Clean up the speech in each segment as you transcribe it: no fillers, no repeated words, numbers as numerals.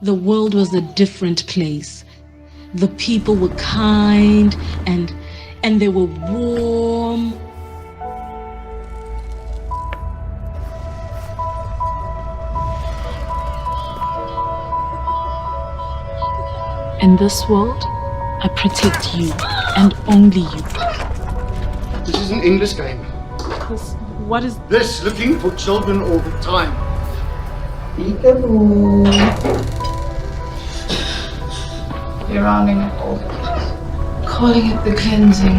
The world was a different place. The people were kind and they were warm. In this world, I protect you and only you. This is an English game. What is This, looking for children all the time. You're rounding up all the kids. Calling it the cleansing.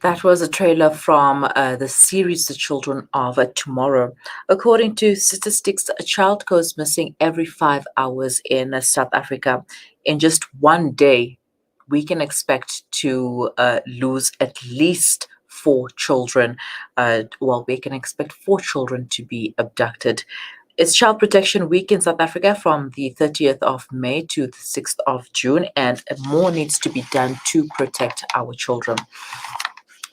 That was a trailer from the series The Children of Tomorrow. According to statistics, a child goes missing every 5 hours in South Africa. In just one day, we can expect to lose at least 4 children. We can expect 4 children to be abducted. It's Child Protection Week in South Africa from the 30th of May to the 6th of June, and more needs to be done to protect our children.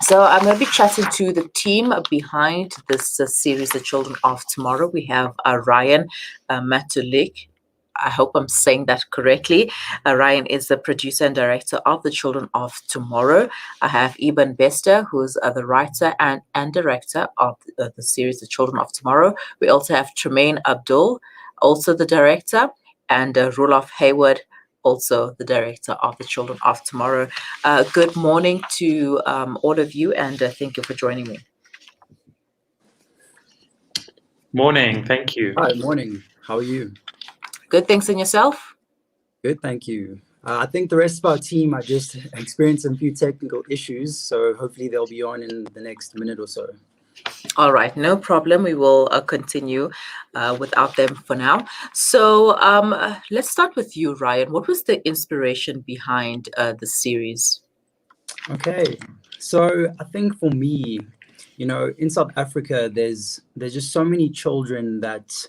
So I'm going to be chatting to the team behind this series, The Children of Tomorrow. We have Ryan Matulik. I hope I'm saying that correctly. Ryan is the producer and director of The Children of Tomorrow. I have Eben Bester, who's the writer and director of the series The Children of Tomorrow. We also have Tremaine Abdul, also the director, and Roloff Hayward, also the director of The Children of Tomorrow. Good morning to all of you, and thank you for joining me. Morning, thank you. Hi, morning. How are you? Good, thanks, and yourself? Good, thank you. I think the rest of our team are just experiencing a few technical issues, so hopefully they'll be on in the next minute or so. All right, no problem. We will continue without them for now. So let's start with you, Ryan. What was the inspiration behind the series? Okay, so I think for me, in South Africa, there's just so many children that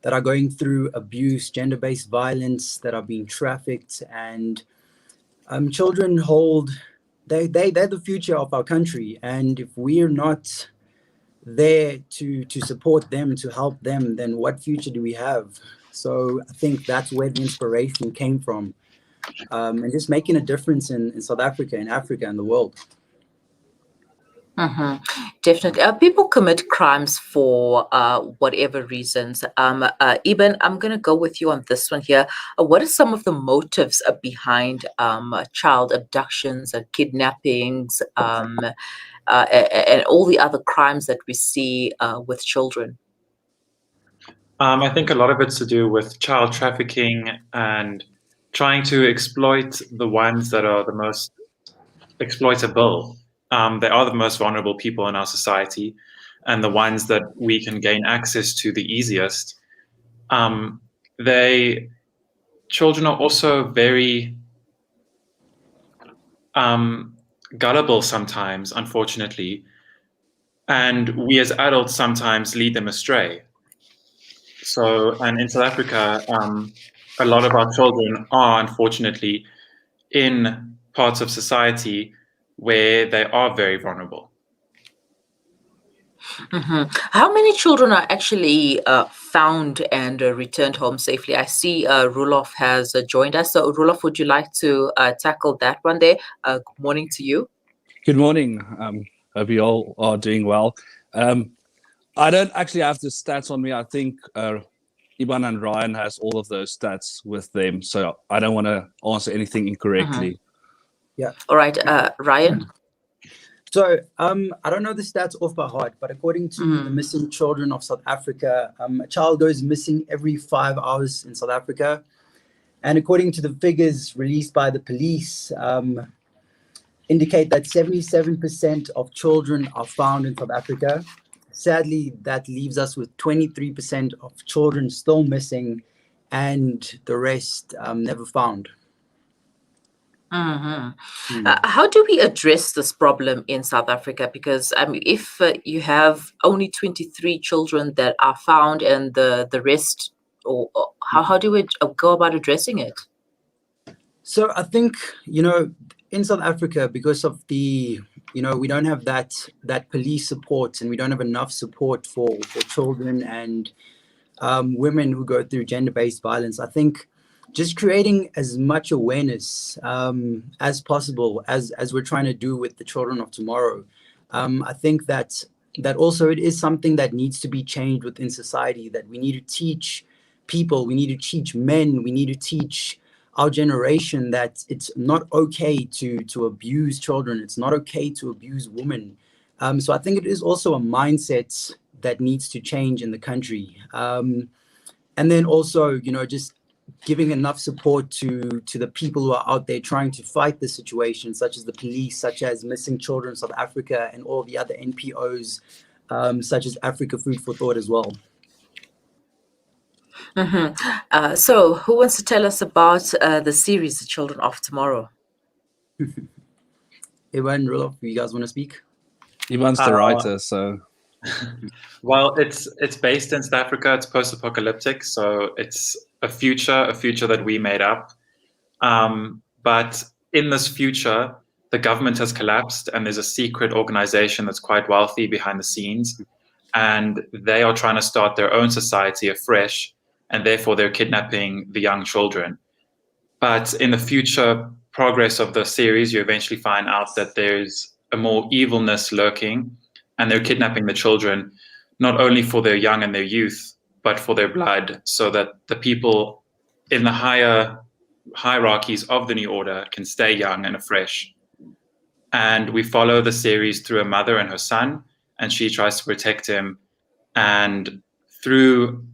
are going through abuse, gender-based violence, that are being trafficked, and children they're the future of our country, and if we're not there to support them, to help them, then what future do we have? So I think that's where the inspiration came from, and just making a difference in South Africa, in Africa, and the world. Mm-hmm. Definitely. People commit crimes for whatever reasons. Eben, I'm going to go with you on this one here. What are some of the motives behind child abductions and kidnappings and all the other crimes that we see with children? I think a lot of it's to do with child trafficking and trying to exploit the ones that are the most exploitable. They are the most vulnerable people in our society, and the ones that we can gain access to the easiest. Children are also very gullible sometimes, unfortunately, and we as adults sometimes lead them astray. And in South Africa, a lot of our children are unfortunately in parts of society where they are very vulnerable. Mm-hmm. How many children are actually found and returned home safely? I see Roloff has joined us. So Roloff, would you like to tackle that one there? Good morning to you. Good morning. Hope you all are doing well. I don't actually have the stats on me. I think Iban and Ryan has all of those stats with them. So I don't want to answer anything incorrectly. Yeah. All right, Ryan. So I don't know the stats off by heart, but according to the Missing Children of South Africa, a child goes missing every 5 hours in South Africa. And according to the figures released by the police, indicate that 77% of children are found in South Africa. Sadly, that leaves us with 23% of children still missing and the rest never found. Mm-hmm. How do we address this problem in South Africa? Because if you have only 23 children that are found and the rest, how do we go about addressing it? So I think, in South Africa, because of the, we don't have that police support, and we don't have enough support for children and women who go through gender-based violence. I think just creating as much awareness as possible, as we're trying to do with the children of tomorrow. I think that also it is something that needs to be changed within society, that we need to teach people, we need to teach men, we need to teach our generation that it's not okay to abuse children, it's not okay to abuse women. So I think it is also a mindset that needs to change in the country. And then also, just giving enough support to the people who are out there trying to fight the situation, such as the police, such as Missing Children South Africa, and all the other NPOs, such as Africa Food for Thought as well. So who wants to tell us about the series, The Children of Tomorrow? Evan, Roloff, you guys want to speak? Ivan's the writer, so... Well, it's based in South Africa. It's post-apocalyptic, so it's a future that we made up. But in this future, the government has collapsed, and there's a secret organization that's quite wealthy behind the scenes, and they are trying to start their own society afresh, and therefore they're kidnapping the young children. But in the future progress of the series, you eventually find out that there's a more evilness lurking, and they're kidnapping the children, not only for their young and their youth, but for their blood, so that the people in the higher hierarchies of the New Order can stay young and afresh. And we follow the series through a mother and her son, and she tries to protect him. And through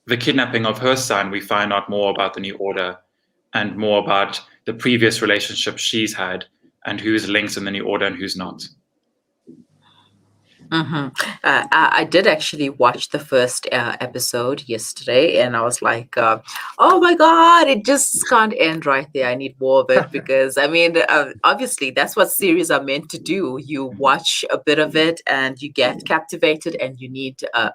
the kidnapping of her son, we find out more about the New Order and more about the previous relationships she's had and who's linked in the New Order and who's not. I did actually watch the first episode yesterday, and I was like, oh my God, it just can't end right there. I need more of it because, I mean, obviously that's what series are meant to do. You watch a bit of it and you get captivated, and you need to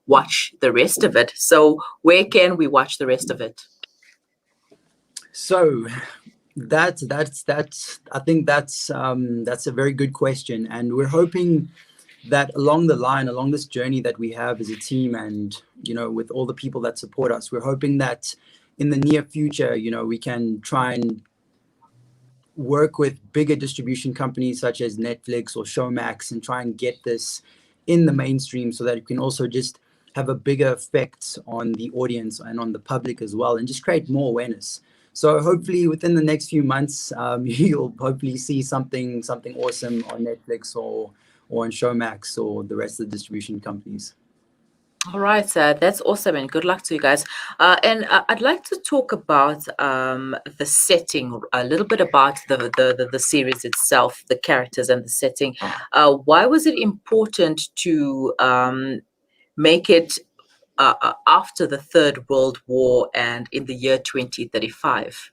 watch the rest of it. So where can we watch the rest of it? So that's I think that's a very good question, and we're hoping that along this journey that we have as a team, and with all the people that support us, we're hoping that in the near future, we can try and work with bigger distribution companies such as Netflix or Showmax, and try and get this in the mainstream, so that it can also just have a bigger effect on the audience and on the public as well, and just create more awareness. So hopefully within the next few months, you'll hopefully see something awesome on Netflix or on Showmax or the rest of the distribution companies. All right, that's awesome, and good luck to you guys. And I'd like to talk about the setting, a little bit about the series itself, the characters and the setting. Why was it important to make it after the Third World War and in the year 2035?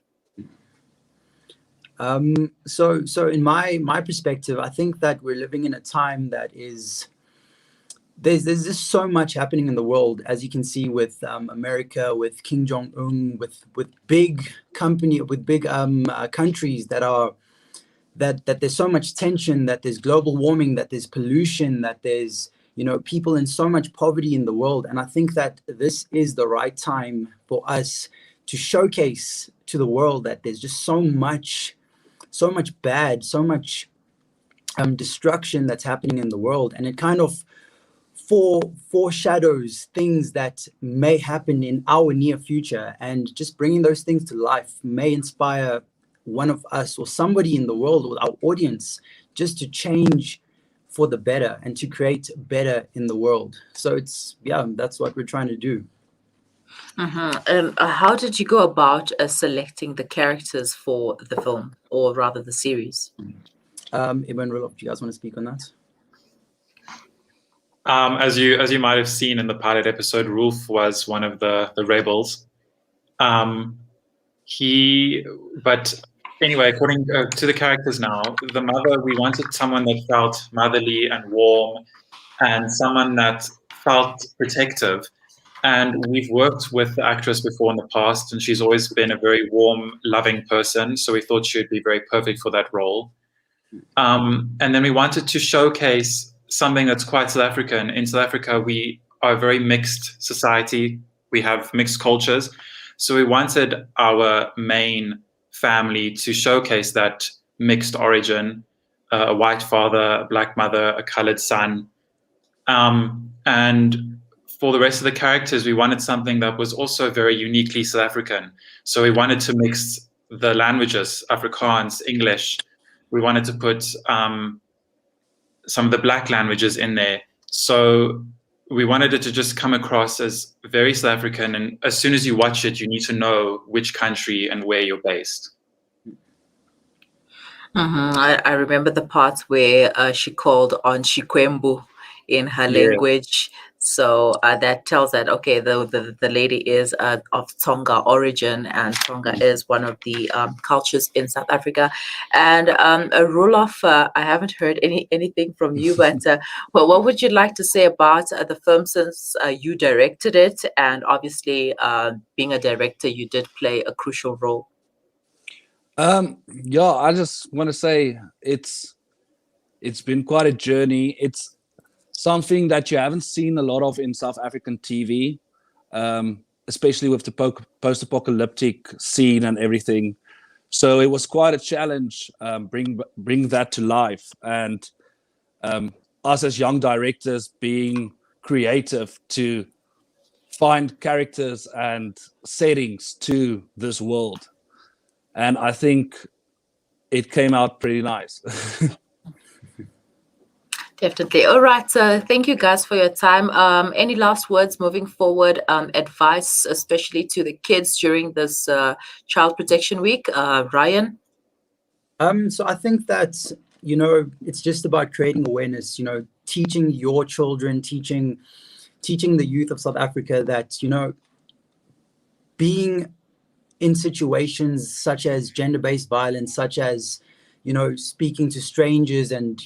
So in my perspective, I think that we're living in a time that is there's just so much happening in the world, as you can see with America, with Kim Jong-un, with big countries that there's so much tension, that there's global warming, that there's pollution, that there's people in so much poverty in the world. And I think that this is the right time for us to showcase to the world that there's just so much bad, so much destruction that's happening in the world. And it kind of foreshadows things that may happen in our near future. And just bringing those things to life may inspire one of us or somebody in the world, or our audience, just to change for the better and to create better in the world. So that's what we're trying to do. And how did you go about selecting the characters for the film, or rather the series? Ibn Roloff, do you guys want to speak on that? As you might have seen in the pilot episode, Rolf was one of the rebels. But anyway, according to the characters now, the mother, we wanted someone that felt motherly and warm, and someone that felt protective. And we've worked with the actress before in the past, and she's always been a very warm, loving person. So we thought she'd be very perfect for that role. And then we wanted to showcase something that's quite South African. In South Africa, we are a very mixed society. We have mixed cultures. So we wanted our main family to showcase that mixed origin, a white father, a black mother, a colored son. And for the rest of the characters, we wanted something that was also very uniquely South African. So we wanted to mix the languages, Afrikaans, English. We wanted to put some of the black languages in there. So we wanted it to just come across as very South African. And as soon as you watch it, you need to know which country and where you're based. I remember the parts where she called on Shikwembu in her Yeah. language. So that tells that, okay, the lady is of Tonga origin, and Tonga is one of the cultures in South Africa. And Roelof, I haven't heard anything from you, but well, what would you like to say about the film, since you directed it? And obviously, being a director, you did play a crucial role. Yeah, I just want to say it's been quite a journey. It's something that you haven't seen a lot of in South African TV, especially with the post-apocalyptic scene and everything. So it was quite a challenge, bring that to life, and us as young directors being creative to find characters and settings to this world. And I think it came out pretty nice. Definitely. All right. Thank you guys for your time. Any last words moving forward? Advice, especially to the kids during this Child Protection Week? Ryan? So I think that, it's just about creating awareness, teaching your children, teaching the youth of South Africa that, being in situations such as gender-based violence, such as, speaking to strangers, and,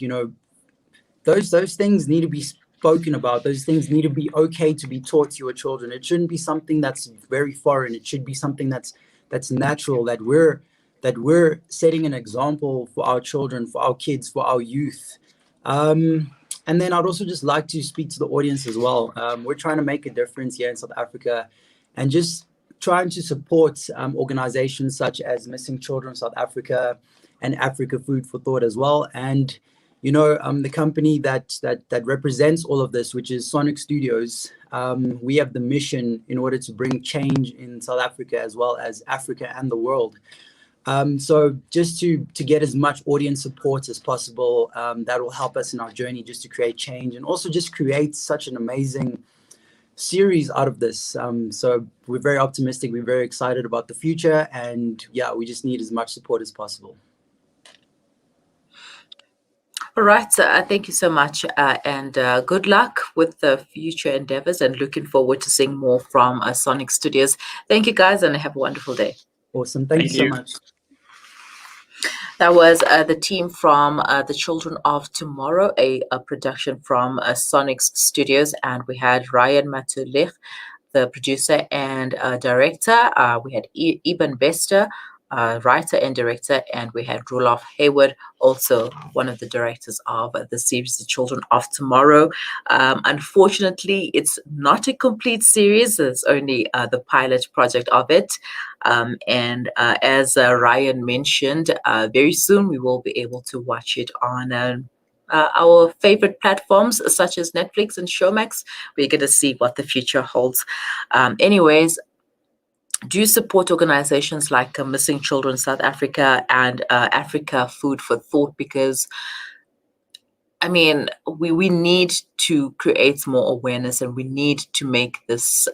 those things need to be spoken about. Those things need to be okay to be taught to your children. It shouldn't be something that's very foreign. It should be something that's natural, that we're setting an example for our children, for our kids, for our youth. And then I'd also just like to speak to the audience as well. We're trying to make a difference here in South Africa, and just trying to support organizations such as Missing Children South Africa and Africa Food for Thought as well. And the company that represents all of this, which is Sonnix Studios, we have the mission in order to bring change in South Africa as well as Africa and the world. So just to get as much audience support as possible, that will help us in our journey just to create change, and also just create such an amazing series out of this. So we're very optimistic. We're very excited about the future, and yeah, we just need as much support as possible. All right. Thank you so much, and good luck with the future endeavors, and looking forward to seeing more from Sonnix Studios. Thank you, guys, and have a wonderful day. Awesome. Thank you so much. That was the team from The Children of Tomorrow, a production from Sonnix Studios, and we had Ryan Matulich, the producer and director. We had Eben Bester, writer and director, and we had Roelof Hayward, also one of the directors of the series The Children of Tomorrow. Unfortunately, it's not a complete series. It's only the pilot project of it. And as Ryan mentioned, very soon we will be able to watch it on our favorite platforms such as Netflix and Showmax. We're going to see what the future holds. Anyways, do support organizations like Missing Children South Africa and Africa Food for Thought, because I mean, we need to create more awareness, and we need to make this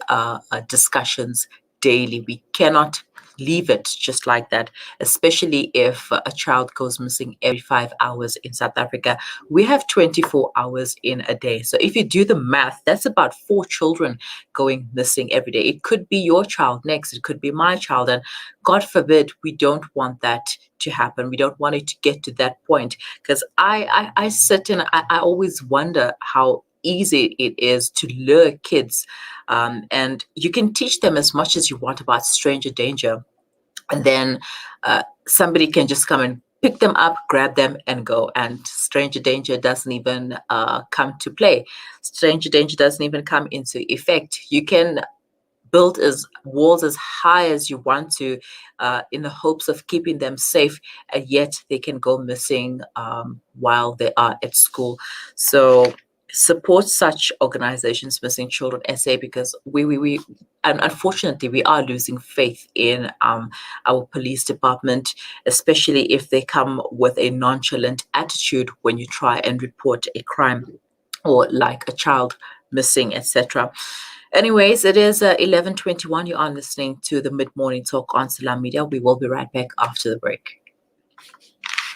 discussions daily. We cannot leave it just like that, especially if a child goes missing every 5 hours in South Africa. We have 24 hours in a day. So if you do the math, that's about 4 children going missing every day. It could be your child next. It could be my child. And God forbid, we don't want that to happen. We don't want it to get to that point, because I sit and I always wonder how easy it is to lure kids. And you can teach them as much as you want about stranger danger. And then somebody can just come and pick them up, grab them, and go. And stranger danger doesn't even come to play. Stranger danger doesn't even come into effect. You can build walls as high as you want to, in the hopes of keeping them safe, and yet they can go missing while they are at school. So support such organizations, Missing Children SA, because we and unfortunately we are losing faith in our police department, especially if they come with a nonchalant attitude when you try and report a crime or like a child missing, etc. Anyways, it is 11:21. You are listening to the Mid-Morning Talk on Salam Media. We will be right back after the break.